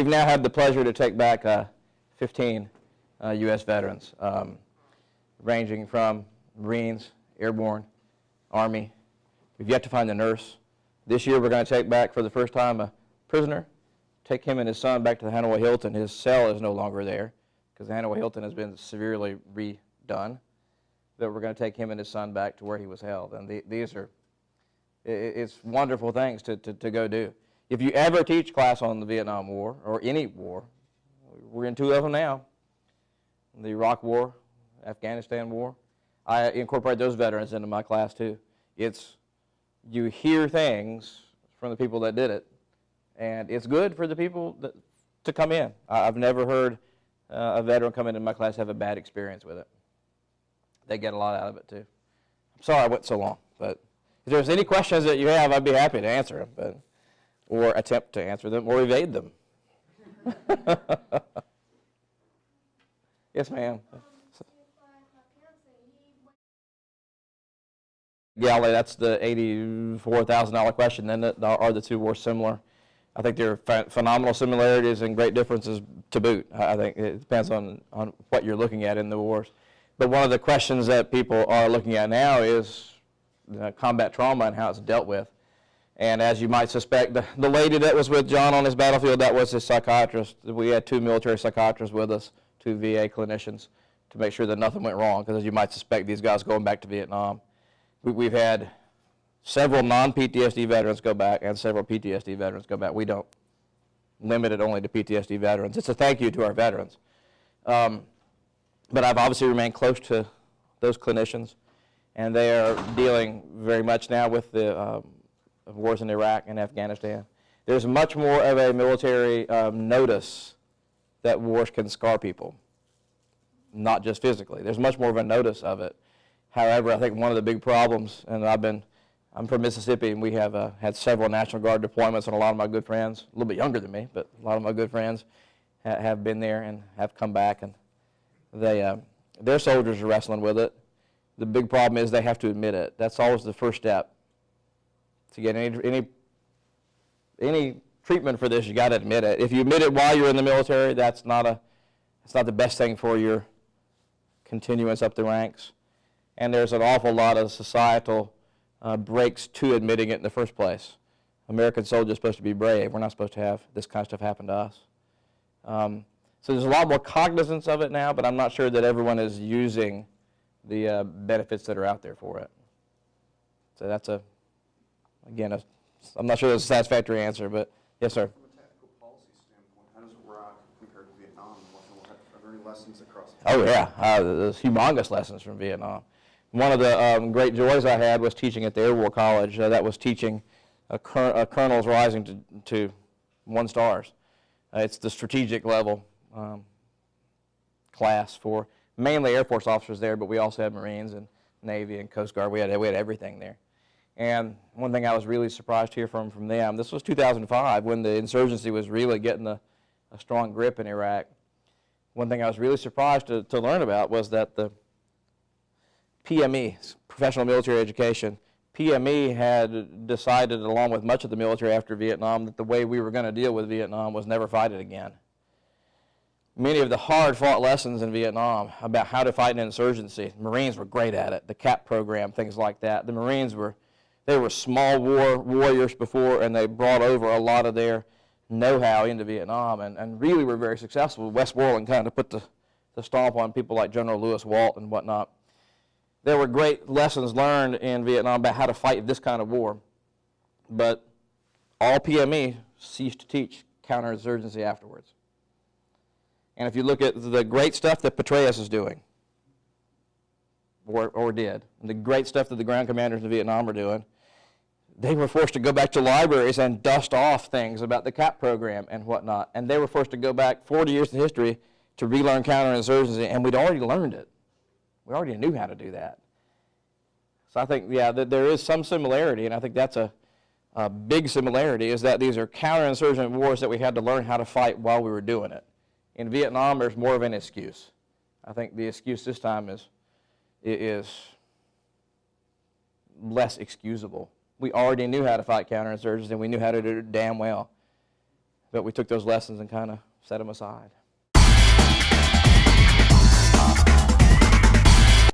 we've now had the pleasure to take back 15 U.S. veterans, ranging from Marines, Airborne, Army. We've yet to find the nurse. This year we're going to take back for the first time a prisoner, take him and his son back to the Hanaway Hilton. His cell is no longer there because the Hanaway Hilton has been severely redone. But we're going to take him and his son back to where he was held. And these are, it's wonderful things to go do. If you ever teach class on the Vietnam War or any war, we're in 2 of them now, the Iraq War, Afghanistan War, I incorporate those veterans into my class too. You hear things from the people that did it, and it's good for the people to come in. I've never heard a veteran come into my class have a bad experience with it. They get a lot out of it too. I'm sorry I went so long, but if there's any questions that you have, I'd be happy to answer them, or attempt to answer them, or evade them. Yes, ma'am. Galley, that's the $84,000 question, then are the 2 wars similar? I think there are phenomenal similarities and great differences to boot. I think it depends on what you're looking at in the wars. But one of the questions that people are looking at now is combat trauma and how it's dealt with. And as you might suspect, the lady that was with John on his battlefield, that was his psychiatrist. We had 2 military psychiatrists with us, 2 VA clinicians, to make sure that nothing went wrong, because as you might suspect, these guys going back to Vietnam. We've had several non-PTSD veterans go back and several PTSD veterans go back. We don't limit it only to PTSD veterans. It's a thank you to our veterans. But I've obviously remained close to those clinicians, and they are dealing very much now with the wars in Iraq and Afghanistan. There's much more of a military notice that wars can scar people, not just physically. There's much more of a notice of it. However, I think one of the big problems, and I'm from Mississippi, and we have had several National Guard deployments, and a lot of my good friends, a little bit younger than me, but a lot of my good friends have been there and have come back, and their soldiers are wrestling with it. The big problem is they have to admit it. That's always the first step. To get any treatment for this, you got to admit it. If you admit it while you're in the military, that's not the best thing for your continuance up the ranks. And there's an awful lot of societal breaks to admitting it in the first place. American soldiers are supposed to be brave. We're not supposed to have this kind of stuff happen to us. So there's a lot more cognizance of it now, but I'm not sure that everyone is using the benefits that are out there for it. So that's again, I'm not sure that's a satisfactory answer, but yes, sir. From a technical policy standpoint, how does Iraq compare to Vietnam? Are there any lessons across? Oh yeah, there's humongous lessons from Vietnam. One of the great joys I had was teaching at the Air War College. That was teaching colonels rising to 1 stars. It's the strategic level class for mainly Air Force officers there, but we also had Marines and Navy and Coast Guard. We had everything there. And one thing I was really surprised to hear from them, this was 2005 when the insurgency was really getting a strong grip in Iraq. One thing I was really surprised to learn about was that the PME, Professional Military Education, PME had decided, along with much of the military after Vietnam, that the way we were going to deal with Vietnam was never fight it again. Many of the hard-fought lessons in Vietnam about how to fight an insurgency, Marines were great at it, the CAP program, things like that. The Marines were small warriors before, and they brought over a lot of their know-how into Vietnam, and really were very successful. West Moreland kind of put the stomp on people like General Lewis Walt and whatnot. There were great lessons learned in Vietnam about how to fight this kind of war, but all PME ceased to teach counterinsurgency afterwards. And if you look at the great stuff that Petraeus is doing, or did, and the great stuff that the ground commanders in Vietnam are doing, they were forced to go back to libraries and dust off things about the CAP program and whatnot, and they were forced to go back 40 years in history to relearn counterinsurgency, and we'd already learned it. We already knew how to do that. So I think, yeah, that there is some similarity, and I think that's a big similarity, is that these are counterinsurgent wars that we had to learn how to fight while we were doing it. In Vietnam, there's more of an excuse. I think the excuse this time is less excusable. We already knew how to fight counterinsurgency, and we knew how to do it damn well. But we took those lessons and kind of set them aside.